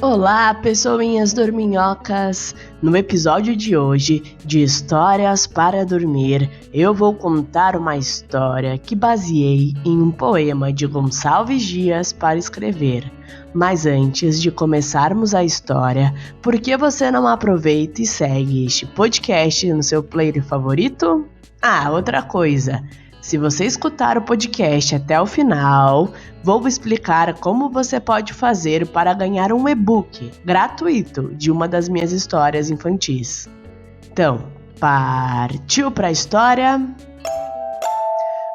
Olá, pessoinhas dorminhocas! No episódio de hoje, de Histórias para Dormir, eu vou contar uma história que baseei em um poema de Gonçalves Dias para escrever. Mas antes de começarmos a história, por que você não aproveita e segue este podcast no seu player favorito? Outra coisa! Se você escutar o podcast até o final, vou explicar como você pode fazer para ganhar um e-book gratuito de uma das minhas histórias infantis. Então, partiu para a história?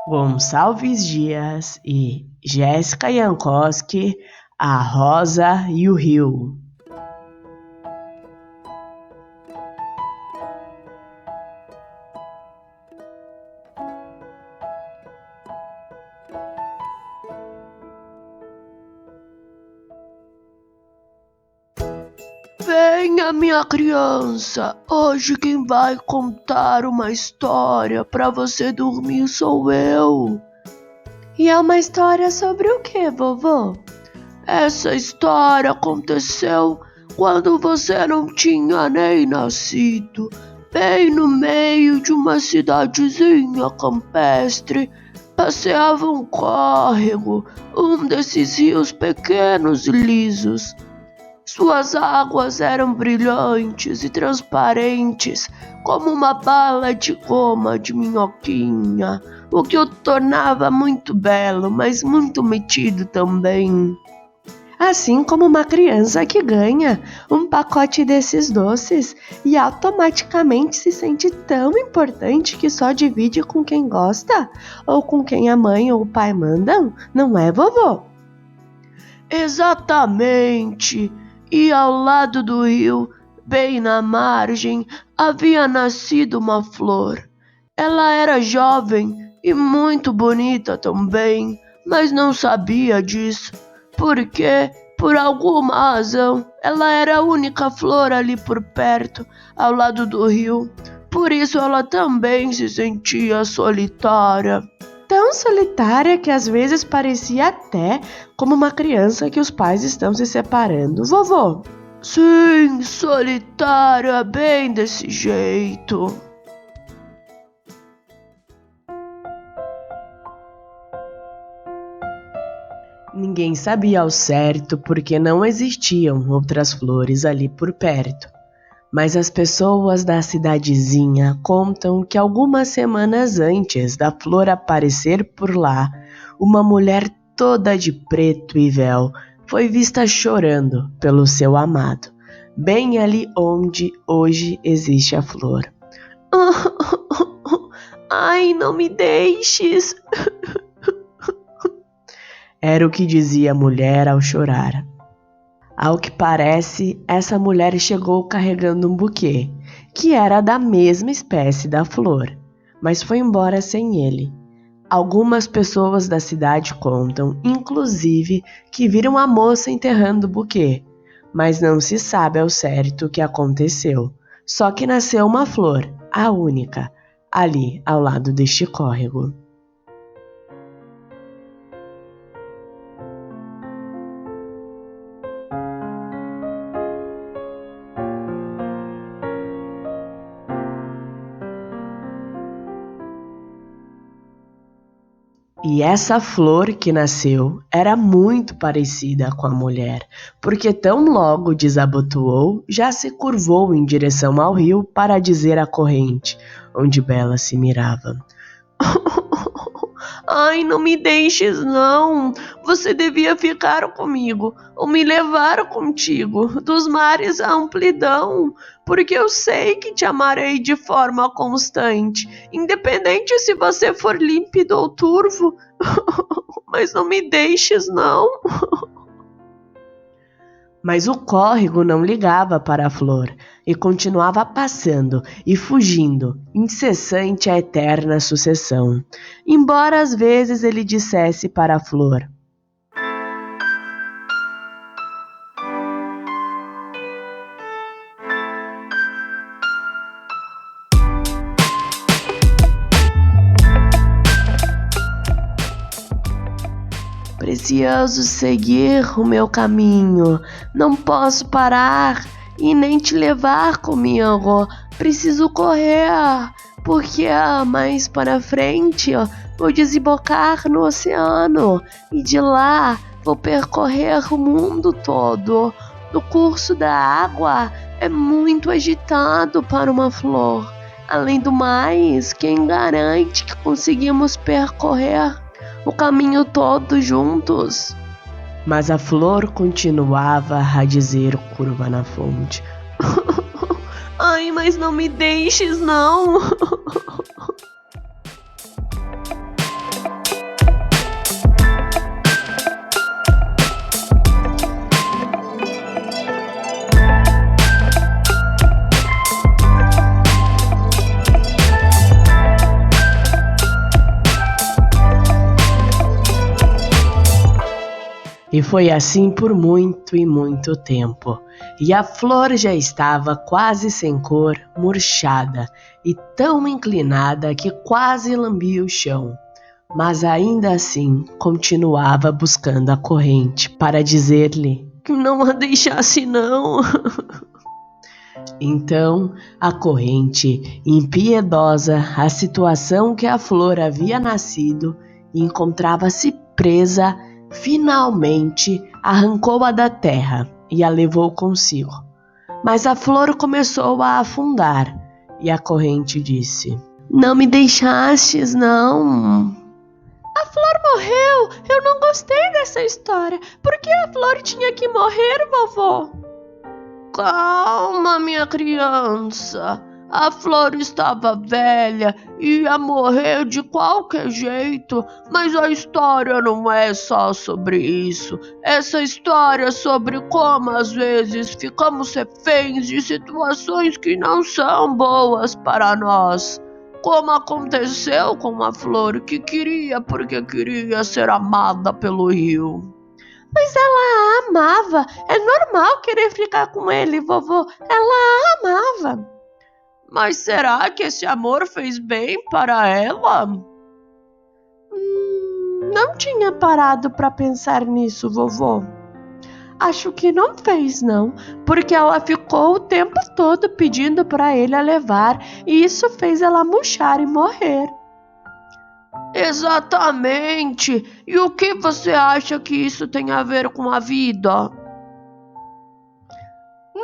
Gonçalves Dias e Jéssica Jankowski, A Rosa e o Rio. Venha, minha criança, hoje quem vai contar uma história pra você dormir sou eu. E é uma história sobre o que, vovô? Essa história aconteceu quando você não tinha nem nascido, bem no meio de uma cidadezinha campestre. Passeava um córrego, um desses rios pequenos e lisos. Suas águas eram brilhantes e transparentes, como uma bala de goma de minhoquinha, o que o tornava muito belo, mas muito metido também. Assim como uma criança que ganha um pacote desses doces e automaticamente se sente tão importante que só divide com quem gosta ou com quem a mãe ou o pai mandam, não é, vovô? Exatamente! E ao lado do rio, bem na margem, havia nascido uma flor. Ela era jovem e muito bonita também, mas não sabia disso, porque, por alguma razão, ela era a única flor ali por perto, ao lado do rio. Por isso ela também se sentia solitária. Tão solitária que às vezes parecia até como uma criança que os pais estão se separando, vovô. Sim, solitária, bem desse jeito. Ninguém sabia ao certo porque não existiam outras flores ali por perto. Mas as pessoas da cidadezinha contam que algumas semanas antes da flor aparecer por lá, uma mulher toda de preto e véu foi vista chorando pelo seu amado, bem ali onde hoje existe a flor. Ai, não me deixes! Era o que dizia a mulher ao chorar. Ao que parece, essa mulher chegou carregando um buquê, que era da mesma espécie da flor, mas foi embora sem ele. Algumas pessoas da cidade contam, inclusive, que viram a moça enterrando o buquê, mas não se sabe ao certo o que aconteceu. Só que nasceu uma flor, a única, ali ao lado deste córrego. E essa flor que nasceu era muito parecida com a mulher, porque tão logo desabotoou, já se curvou em direção ao rio para dizer à corrente, onde Bela se mirava. Ai, não me deixes, não. Você devia ficar comigo ou me levar contigo, dos mares à amplidão, porque eu sei que te amarei de forma constante, independente se você for límpido ou turvo. Mas não me deixes, não. Mas o córrego não ligava para a flor e continuava passando e fugindo, incessante a eterna sucessão, embora às vezes ele dissesse para a flor: ansioso seguir o meu caminho. Não posso parar e nem te levar comigo. Preciso correr, porque mais para frente vou desembocar no oceano e de lá vou percorrer o mundo todo. O curso da água é muito agitado para uma flor. Além do mais, quem garante que conseguimos percorrer o caminho todo juntos? Mas a flor continuava a dizer curva na fonte. Ai, mas não me deixes, não. E foi assim por muito e muito tempo. E a flor já estava quase sem cor, murchada e tão inclinada que quase lambia o chão. Mas ainda assim continuava buscando a corrente para dizer-lhe que não a deixasse não. Então a corrente, impiedosa à situação que a flor havia nascido e encontrava-se presa, finalmente arrancou-a da terra e a levou consigo. Mas a flor começou a afundar e a corrente disse: Não me deixastes, não. A flor morreu. Eu não gostei dessa história. Por que a flor tinha que morrer, vovô? Calma, minha criança. A flor estava velha e ia morrer de qualquer jeito, mas a história não é só sobre isso. Essa história é sobre como às vezes ficamos reféns de situações que não são boas para nós. Como aconteceu com a flor que queria porque queria ser amada pelo rio. Mas ela a amava. É normal querer ficar com ele, vovô. Ela a amava. Mas será que esse amor fez bem para ela? Não tinha parado para pensar nisso, vovô. Acho que não fez, não, porque ela ficou o tempo todo pedindo para ele a levar e isso fez ela murchar e morrer. Exatamente! E o que você acha que isso tem a ver com a vida?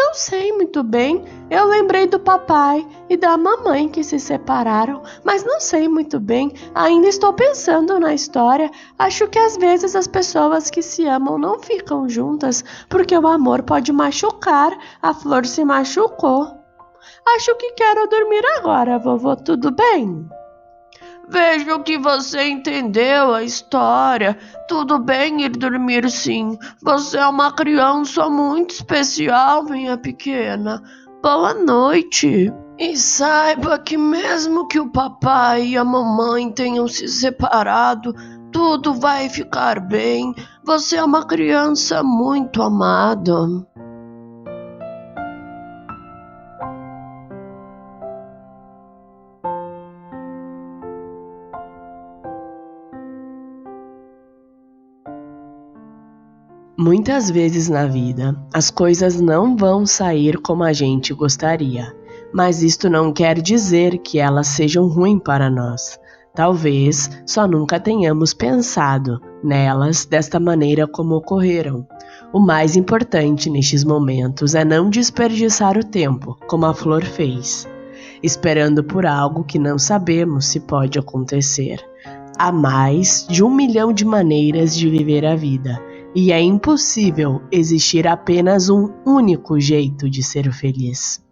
Não sei muito bem. Eu lembrei do papai e da mamãe que se separaram, mas não sei muito bem. Ainda estou pensando na história. Acho que às vezes as pessoas que se amam não ficam juntas, porque o amor pode machucar. A flor se machucou. Acho que quero dormir agora, vovô. Tudo bem? Vejo que você entendeu a história. Tudo bem ir dormir sim. Você é uma criança muito especial, minha pequena. Boa noite. E saiba que mesmo que o papai e a mamãe tenham se separado, tudo vai ficar bem. Você é uma criança muito amada. Muitas vezes na vida, as coisas não vão sair como a gente gostaria, mas isto não quer dizer que elas sejam ruins para nós. Talvez só nunca tenhamos pensado nelas desta maneira como ocorreram. O mais importante nestes momentos é não desperdiçar o tempo, como a flor fez, esperando por algo que não sabemos se pode acontecer. Há mais de 1 milhão de maneiras de viver a vida. E é impossível existir apenas um único jeito de ser feliz.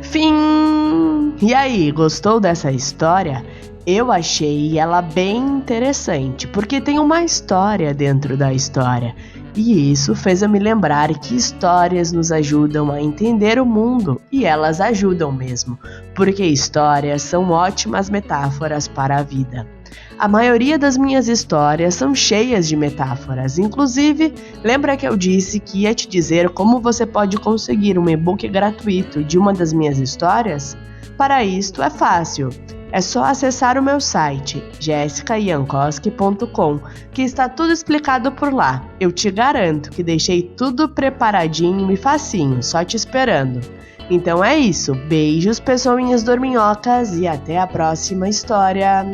Fim! E aí, gostou dessa história? Eu achei ela bem interessante, porque tem uma história dentro da história. E isso fez eu me lembrar que histórias nos ajudam a entender o mundo, e elas ajudam mesmo, porque histórias são ótimas metáforas para a vida. A maioria das minhas histórias são cheias de metáforas. Inclusive, lembra que eu disse que ia te dizer como você pode conseguir um e-book gratuito de uma das minhas histórias? Para isto é fácil. É só acessar o meu site, jessicajankowski.com, que está tudo explicado por lá. Eu te garanto que deixei tudo preparadinho e facinho, só te esperando. Então é isso, beijos pessoinhas dorminhocas e até a próxima história!